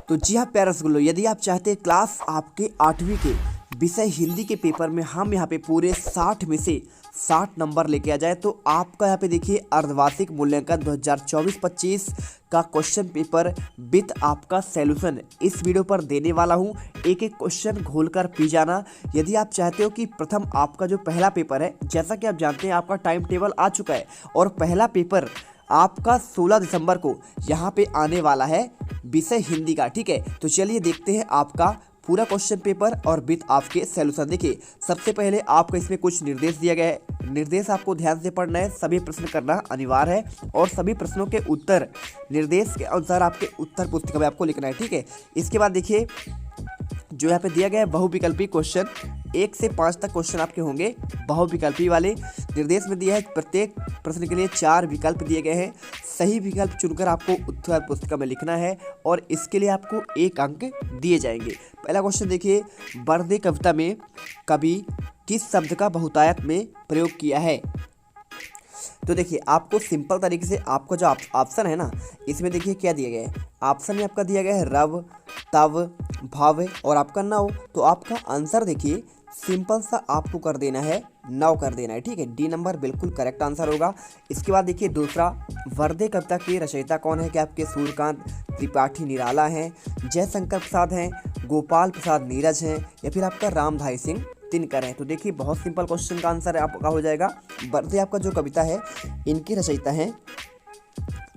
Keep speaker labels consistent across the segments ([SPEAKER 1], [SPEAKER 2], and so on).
[SPEAKER 1] तो जी हाँ प्यारे रसगुल्लो, यदि आप चाहते हैं क्लास आपके 8वीं के विषय हिंदी के पेपर में हम यहाँ पे पूरे 60 में से 60 नंबर लेके आ जाए, तो आपका यहाँ पे देखिए अर्धवार्षिक मूल्यांकन 2024-25 का क्वेश्चन पेपर विथ आपका सॉल्यूशन इस वीडियो पर देने वाला हूँ। एक एक क्वेश्चन घोलकर पी जाना। यदि आप चाहते हो कि प्रथम आपका जो पहला पेपर है, जैसा कि आप जानते हैं आपका टाइम टेबल आ चुका है और पहला पेपर आपका 16 दिसंबर को यहाँ पे आने वाला है विषय हिंदी का। ठीक है, तो चलिए देखते हैं आपका पूरा क्वेश्चन पेपर और विद आपके सॉल्यूशन। देखिए, सबसे पहले आपको इसमें कुछ निर्देश दिया गया है। निर्देश आपको ध्यान से पढ़ना है, सभी प्रश्न करना अनिवार्य है और सभी प्रश्नों के उत्तर निर्देश के अनुसार आपके उत्तर पुस्तिका में आपको लिखना है। ठीक है, इसके बाद देखिए जो यहाँ पे दिया गया है बहुविकल्पी क्वेश्चन, 1 से 5 तक क्वेश्चन आपके होंगे बहुविकल्पी वाले। निर्देश में दिया है प्रत्येक प्रश्न के लिए 4 विकल्प दिए गए हैं। सही विकल्प चुनकर आपको उत्तर पुस्तिका में लिखना है और इसके लिए आपको 1 अंक दिए जाएंगे। पहला क्वेश्चन देखिए, बर्दे कविता में कवि किस शब्द का बहुतायत में प्रयोग किया है? तो देखिए आपको सिंपल तरीके से आपको जो ऑप्शन है ना, इसमें देखिए क्या दिया गया है। ऑप्शन में आपका दिया गया है रव, तव, भव और आपका नव। तो आपका आंसर देखिए सिंपल सा आपको कर देना है, नव कर देना है। ठीक है, डी नंबर बिल्कुल करेक्ट आंसर होगा। इसके बाद देखिए दूसरा, वर्दे कविता के रचयिता कौन है? क्या आपके सूर्यकांत त्रिपाठी निराला हैं, जयशंकर प्रसाद हैं, गोपाल प्रसाद नीरज हैं या फिर आपका रामधारी सिंह दिनकर है? तो देखिए बहुत सिंपल क्वेश्चन का आंसर आपका हो जाएगा। बर्दे आपका जो कविता है इनकी रचयिता हैं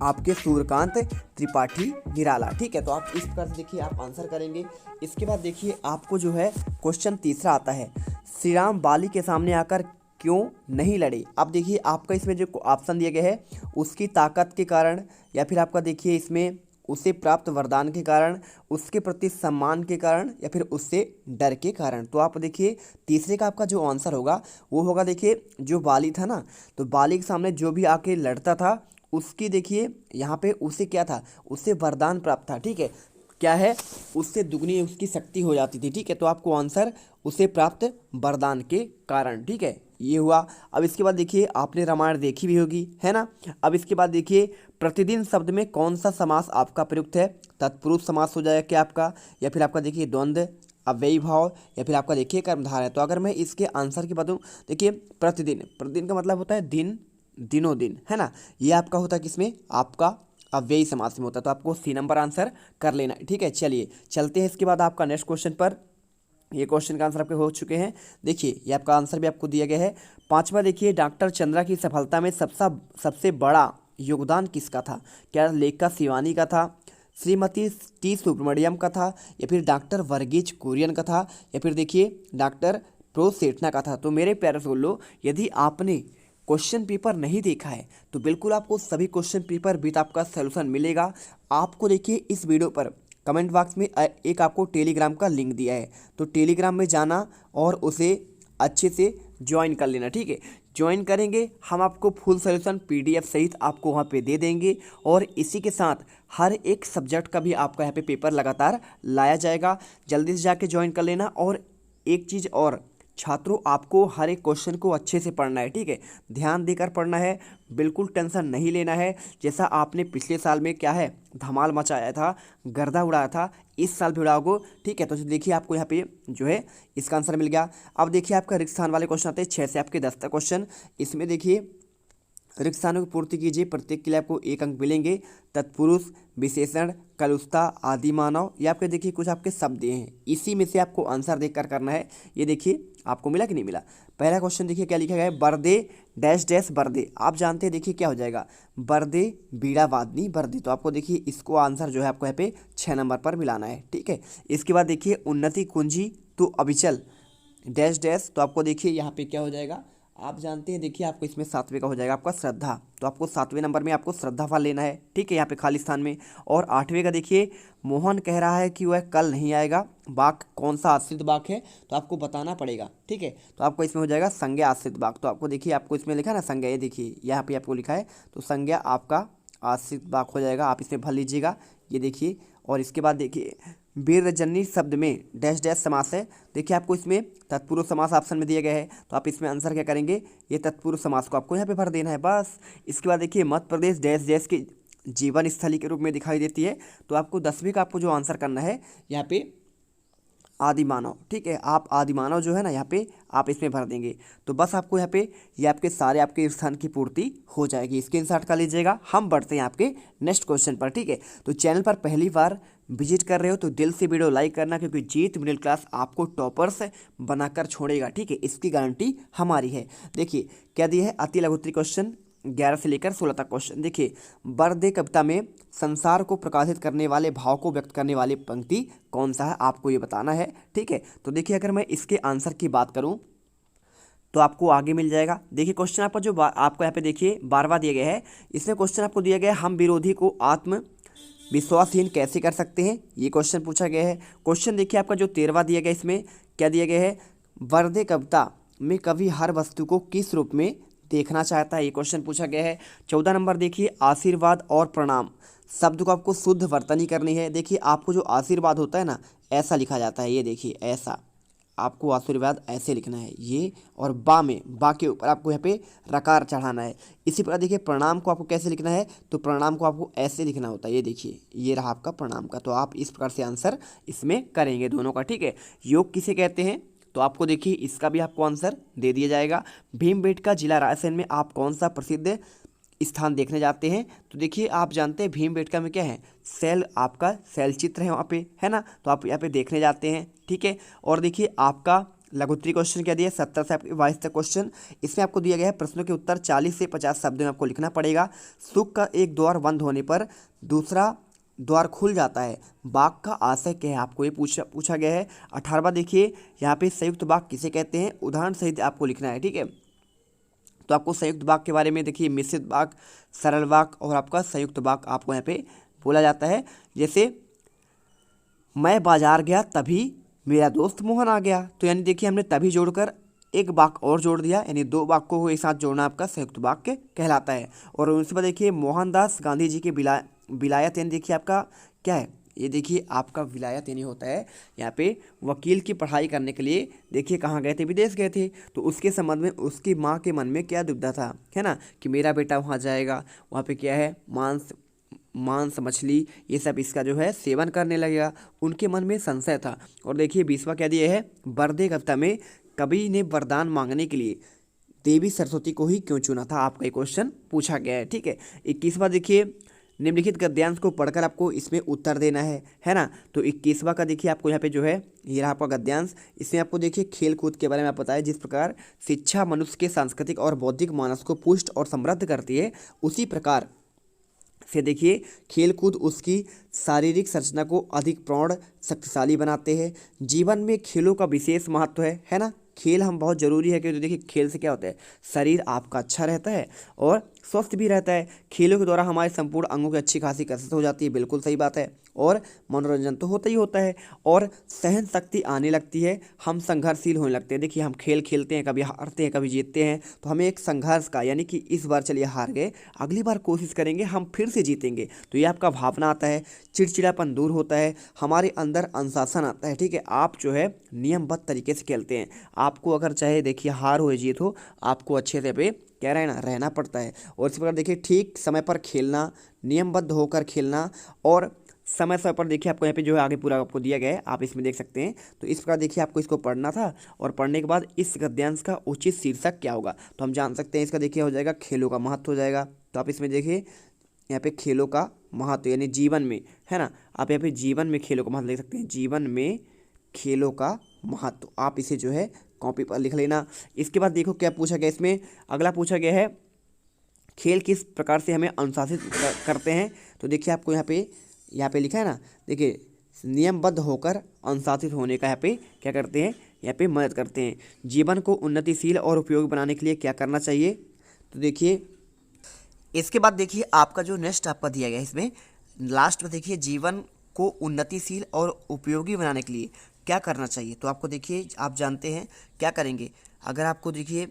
[SPEAKER 1] आपके सूर्यकांत त्रिपाठी निराला। ठीक है, तो आप इस प्रकार से देखिए आप आंसर करेंगे। इसके बाद देखिए आपको जो है क्वेश्चन तीसरा आता है, श्री राम बाली के सामने आकर क्यों नहीं लड़े? अब देखिए आपका इसमें जो ऑप्शन दिए गए हैं, उसकी ताकत के कारण या फिर आपका देखिए इसमें उसे प्राप्त वरदान के कारण, उसके प्रति सम्मान के कारण या फिर उससे डर के कारण। तो आप देखिए तीसरे का आपका जो आंसर होगा वो होगा, देखिए जो बाली था ना, तो बाली के सामने जो भी आके लड़ता था उसकी देखिए यहाँ पे उसे क्या था, उससे वरदान प्राप्त था। ठीक है, क्या है, उससे दुगनी उसकी शक्ति हो जाती थी। ठीक है, तो आपको आंसर उसे प्राप्त वरदान के कारण। ठीक है, ये हुआ। अब इसके बाद देखिए आपने रामायण देखी भी होगी, है ना। अब इसके बाद देखिए प्रतिदिन शब्द में कौन सा समास आपका प्रयुक्त है? तत्पुरुष समास हो जाएगा क्या आपका, या फिर आपका देखिए द्वंद्व, अव्ययी भाव या फिर आपका देखिए कर्मधारय। तो अगर मैं इसके आंसर की बताऊँ, देखिए प्रतिदिन, प्रतिदिन का मतलब होता है दिन, दिनों दिन, है ना। ये आपका होता है किसमें? आपका अव्ययी समास में होता है। तो आपको सी नंबर आंसर कर लेना है। ठीक है, चलिए चलते हैं इसके बाद आपका नेक्स्ट क्वेश्चन पर। ये क्वेश्चन का आंसर आपके हो चुके हैं। देखिए ये आपका आंसर भी आपको दिया गया है। पांचवा देखिए, डॉक्टर चंद्रा की सफलता में सबसे बड़ा योगदान किसका था? क्या लेखा शिवानी का था, श्रीमती टी सुब्रमण्यम का था या फिर डॉक्टर वर्गीज कुरियन का था या फिर देखिए डॉक्टर प्रो सेठना का था? तो मेरे प्यारे रसगुल्लो, यदि आपने क्वेश्चन पेपर नहीं देखा है तो बिल्कुल आपको सभी क्वेश्चन पेपर विद आपका सॉल्यूशन मिलेगा। आपको देखिए इस वीडियो पर कमेंट बॉक्स में एक आपको टेलीग्राम का लिंक दिया है, तो टेलीग्राम में जाना और उसे अच्छे से ज्वाइन कर लेना। ठीक है, ज्वाइन करेंगे हम आपको फुल सॉल्यूशन PDF सहित आपको वहाँ पे दे देंगे और इसी के साथ हर एक सब्जेक्ट का भी आपका यहाँ पे पेपर लगातार लाया जाएगा। जल्दी से जाके ज्वाइन कर लेना। और एक चीज़ और, छात्रों आपको हर एक क्वेश्चन को अच्छे से पढ़ना है। ठीक है, ध्यान देकर पढ़ना है, बिल्कुल टेंशन नहीं लेना है। जैसा आपने पिछले साल में क्या है धमाल मचाया था, गर्दा उड़ाया था, इस साल भी उड़ाओगे। ठीक है, तो देखिए आपको यहाँ पे जो है इसका आंसर मिल गया। अब देखिए आपका रिक्त स्थान वाले क्वेश्चन आते हैं 6 से आपके 10 तक क्वेश्चन। इसमें देखिए रिक्त स्थानों की पूर्ति कीजिए, प्रत्येक के लिए आपको 1 अंक मिलेंगे। तत्पुरुष, विशेषण, कलुस्ता, आदि मानव, ये आपके देखिए कुछ आपके शब्द दिए हैं, इसी में से आपको आंसर देखकर करना है। ये देखिए आपको मिला कि नहीं मिला? पहला क्वेश्चन देखिए क्या लिखा गया है, बर्दे डैश डैश बर्दे। आप जानते हैं देखिए क्या हो जाएगा, बर्दे बीड़ा वादनी बर्दे। तो आपको देखिए इसको आंसर जो है आपको यहाँ पे 6 नंबर पर मिलाना है। ठीक है, इसके बाद देखिए उन्नति कुंजी तो अविचल डैश डैश। तो आपको देखिए यहाँ पे क्या हो जाएगा, आप जानते हैं देखिए आपको इसमें 7वें का हो जाएगा आपका श्रद्धा। तो आपको 7वें नंबर में आपको श्रद्धा फल लेना है। ठीक है, यहाँ पे खाली स्थान में। और 8वें का देखिए, मोहन कह रहा है कि वह कल नहीं आएगा, वाक्य कौन सा आश्रित वाक्य है? तो आपको बताना पड़ेगा। ठीक है, तो आपको इसमें हो जाएगा संज्ञा आश्रित वाक्य। तो आपको देखिए आपको इसमें लिखा है ना संज्ञा, ये देखिए यहाँ पे आपको लिखा है, तो संज्ञा आपका आश्रित वाक्य हो जाएगा, आप इसमें भर लीजिएगा। ये देखिए, और इसके बाद देखिए वीरजनी शब्द में डैश डैश समास है। देखिए आपको इसमें तत्पुरुष समास ऑप्शन में दिया गया है, तो आप इसमें आंसर क्या करेंगे, ये तत्पुरुष समास को आपको यहाँ पे भर देना है बस। इसके बाद देखिए मध्य प्रदेश डैश डैश के जीवन स्थली के रूप में दिखाई देती है। तो आपको 10वीं का आपको जो आंसर करना है यहाँ पे आदि मानव, ठीक है। आप आदि मानव जो है ना यहाँ पे आप इसमें भर देंगे तो बस आपको यहाँ पे ये आपके सारे आपके स्थान की पूर्ति हो जाएगी। स्क्रीनशॉट कर लीजिएगा। हम बढ़ते हैं आपके नेक्स्ट क्वेश्चन पर, ठीक है। तो चैनल पर पहली बार विजिट कर रहे हो तो दिल से वीडियो लाइक करना, क्योंकि जीत मिडिल क्लास आपको टॉपर्स बनाकर छोड़ेगा, ठीक है। इसकी गारंटी हमारी है। देखिए क्या दिया है, अति लघुत्तरी क्वेश्चन 11 से लेकर 16 तक क्वेश्चन। देखिए, बर्दे कविता में संसार को प्रकाशित करने वाले भाव को व्यक्त करने वाली पंक्ति कौन सा है, आपको ये बताना है, ठीक है। तो देखिए अगर मैं इसके आंसर की बात करूं तो आपको आगे मिल जाएगा। देखिए क्वेश्चन आपका जो आपको यहाँ पे देखिए 12वां दिया गया है, इसमें क्वेश्चन आपको दिया गया है हम विरोधी को आत्म विश्वासहीन कैसे कर सकते हैं, ये क्वेश्चन पूछा गया है। क्वेश्चन देखिए आपका जो 13वां दिया गया, इसमें क्या दिया गया है, बर्दे कविता में कवि हर वस्तु को किस रूप में देखना चाहता है, ये क्वेश्चन पूछा गया है। 14 नंबर देखिए, आशीर्वाद और प्रणाम शब्द को आपको शुद्ध वर्तनी करनी है। देखिए आपको जो आशीर्वाद होता है ना, ऐसा लिखा जाता है, ये देखिए ऐसा, आपको आशीर्वाद ऐसे लिखना है ये, और बा में, बा के ऊपर आपको यहाँ पे रकार चढ़ाना है। इसी प्रकार देखिए प्रणाम को आपको कैसे लिखना है, तो प्रणाम को आपको ऐसे लिखना होता है, ये देखिए ये रहा आपका प्रणाम का। तो आप इस प्रकार से आंसर इसमें करेंगे दोनों का, ठीक है। योग किसे कहते हैं, तो आपको देखिए इसका भी आपको आंसर दे दिया जाएगा। भीमबेटका जिला रायसेन में आप कौन सा प्रसिद्ध स्थान देखने जाते हैं, तो देखिए आप जानते हैं भीमबेटका में क्या है, शैल, आपका शैल चित्र है वहाँ पे, है ना। तो आप यहाँ पे देखने जाते हैं, ठीक है। और देखिए आपका लघुत्तरी क्वेश्चन क्या दिया, 17 से 22 तक क्वेश्चन। इसमें आपको दिया गया है प्रश्नों के उत्तर 40 से 50 शब्दों में आपको लिखना पड़ेगा। सुख का एक द्वार बंद होने पर दूसरा द्वार खुल जाता है, बाग का आशय क्या है, आपको ये पूछा गया है। 18वां देखिए यहाँ पे संयुक्त बाग किसे कहते हैं, उदाहरण सहित आपको लिखना है, ठीक है। तो आपको संयुक्त बाग के बारे में देखिए मिश्रित बाग, सरल बाग और आपका संयुक्त बाग आपको यहाँ पे बोला जाता है। जैसे मैं बाजार गया तभी मेरा दोस्त मोहन आ गया, तो यानी देखिए हमने तभी जोड़कर एक बाग और जोड़ दिया, यानी दो बाग को एक साथ जोड़ना आपका संयुक्त वाक्य कहलाता है। और उसके बाद देखिए मोहनदास गांधी जी के विलायत, यानी देखिए आपका क्या है, ये देखिए आपका विलायत यानी होता है यहाँ पे वकील की पढ़ाई करने के लिए देखिए कहाँ गए थे, विदेश गए थे। तो उसके संबंध में उसकी माँ के मन में क्या दुविधा था, है ना, कि मेरा बेटा वहाँ जाएगा, वहाँ पे क्या है मांस मछली ये सब इसका जो है सेवन करने लगेगा, उनके मन में संशय था। और देखिए 20वां क्या दिया है, बर्दे कविता में कवि ने वरदान मांगने के लिए देवी सरस्वती को ही क्यों चुना था, आपका एक क्वेश्चन पूछा गया है, ठीक है। 21वां देखिए निम्नलिखित गद्यांश को पढ़कर आपको इसमें उत्तर देना है ना। तो 21वां का देखिए आपको यहाँ पे जो है ये रहा आपका गद्यांश। इसमें आपको देखिए खेल कूद के बारे में आप बताया, जिस प्रकार शिक्षा मनुष्य के सांस्कृतिक और बौद्धिक मानस को पुष्ट और समृद्ध करती है, उसी प्रकार से देखिए खेल कूद उसकी शारीरिक संरचना को अधिक प्रौढ़ शक्तिशाली बनाते हैं। जीवन में खेलों का विशेष महत्व है ना। खेल हम बहुत ज़रूरी है, क्योंकि देखिए खेल से क्या होता है, शरीर आपका अच्छा रहता है और स्वस्थ भी रहता है। खेलों के द्वारा हमारे संपूर्ण अंगों की अच्छी खासी कसरत हो जाती है, बिल्कुल सही बात है। और मनोरंजन तो होता ही होता है, और सहन शक्ति आने लगती है, हम संघर्षशील होने लगते हैं। देखिए हम खेल खेलते हैं, कभी हारते हैं कभी जीतते हैं, तो हमें एक संघर्ष का, यानी कि इस बार चलिए हार गए, अगली बार कोशिश करेंगे, हम फिर से जीतेंगे, तो ये आपका भावना आता है, चिड़चिड़ापन दूर होता है, हमारे अंदर अनुशासन आता है, ठीक है। आप जो है नियमबद्ध तरीके से खेलते हैं। आपको अगर चाहे देखिए हार हो या जीत हो, आपको अच्छे से पे क्या रहना पड़ता है। और इस प्रकार देखिए ठीक समय पर खेलना, नियमबद्ध होकर खेलना, और समय समय पर देखिए आपको यहाँ पे जो है आगे पूरा आपको दिया गया है, आप इसमें देख सकते हैं। तो इस प्रकार देखिए आपको इसको पढ़ना था, और पढ़ने के बाद इस गद्यांश का उचित शीर्षक क्या होगा, तो हम जान सकते हैं इसका देखिए हो जाएगा खेलों का महत्व हो जाएगा। तो आप इसमें देखिए यहाँ पे खेलों का महत्व यानी जीवन में, है ना, आप यहाँ पे जीवन में खेलों का महत्व लिख सकते हैं, जीवन में खेलों का महत्व, आप इसे जो है कॉपी पर लिख लेना। इसके बाद देखो क्या पूछा गया, इसमें अगला पूछा गया है खेल किस प्रकार से हमें अनुशासित करते हैं। तो देखिए आपको यहाँ पे लिखा है ना, देखिए नियमबद्ध होकर अनुशासित होने का यहाँ पे क्या करते हैं, यहाँ पे मदद करते हैं। जीवन को उन्नतिशील और उपयोगी बनाने के लिए क्या करना चाहिए, तो देखिए इसके बाद देखिए आपका जो नेक्स्ट आपका दिया गया है, इसमें लास्ट में देखिए जीवन को उन्नतिशील और उपयोगी बनाने के लिए क्या करना चाहिए। तो आपको देखिए आप जानते हैं क्या करेंगे, अगर आपको देखिए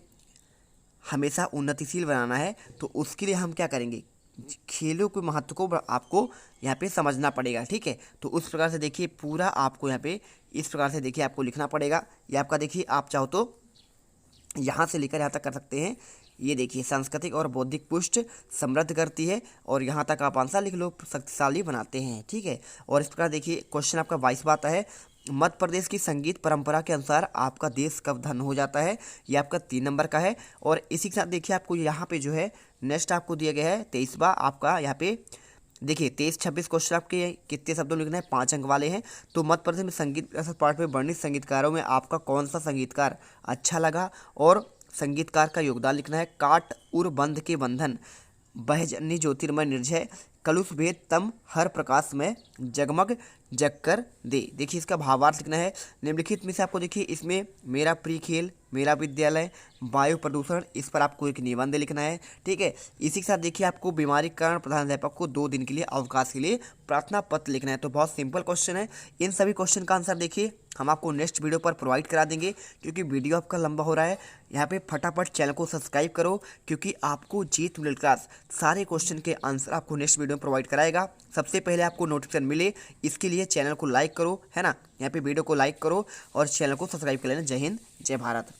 [SPEAKER 1] हमेशा उन्नतिशील बनाना है तो उसके लिए हम क्या करेंगे, खेलों के महत्व को आपको यहाँ पे समझना पड़ेगा, ठीक है। तो उस प्रकार से देखिए पूरा आपको यहाँ पे इस प्रकार से देखिए आपको लिखना पड़ेगा। ये आपका देखिए आप चाहो तो यहाँ से लेकर यहाँ तक कर सकते हैं, ये देखिए सांस्कृतिक और बौद्धिक पुष्ट समृद्ध करती है। और यहाँ तक आप आंसर लिख लो, शक्तिशाली बनाते हैं। ठीक है, और इस प्रकार देखिए क्वेश्चन आपका 22वां आता है, मध्य प्रदेश की संगीत परंपरा के अनुसार आपका देश कब धन्य हो जाता है। ये आपका 3 नंबर का है। और इसी के साथ देखिए आपको यहाँ पे जो है नेक्स्ट आपको दिया गया है 23वां आपका, यहाँ पे देखिए 23-26 क्वेश्चन आपके कितने शब्दों में लिखना है, 5 अंक वाले हैं। तो मध्य प्रदेश में संगीत विरासत पाठ में वर्णित संगीतकारों में आपका कौन सा संगीतकार अच्छा लगा, और संगीतकार का योगदान लिखना है। काट उर बंध के बंधन, बहजन्नी ज्योतिर्मय निर्जय, कलुष भेद तम हर प्रकाश में, जगमग जग कर दे। देखिए इसका भावार्थ लिखना है। निम्नलिखित में से आपको देखिए इसमें मेरा प्रिय खेल, मेरा विद्यालय, वायु प्रदूषण, इस पर आपको एक निबंध लिखना है। ठीक है, इसी के साथ देखिए आपको बीमारी के कारण प्रधानाध्यापक को 2 दिन के लिए अवकाश के लिए प्रार्थना पत्र लिखना है। तो बहुत सिंपल क्वेश्चन है। इन सभी क्वेश्चन का आंसर देखिए हम आपको नेक्स्ट वीडियो पर प्रोवाइड करा देंगे, क्योंकि वीडियो आपका लंबा हो रहा है। यहाँ पे फटाफट चैनल को सब्सक्राइब करो, क्योंकि आपको जीत मिडिल क्लास सारे क्वेश्चन के आंसर आपको नेक्स्ट वीडियो में प्रोवाइड कराएगा। सबसे पहले आपको नोटिफिकेशन मिले इसके लिए चैनल को लाइक करो, है ना। यहाँ पे वीडियो को लाइक करो और चैनल को सब्सक्राइब कर लेना। जय हिंद, जय भारत।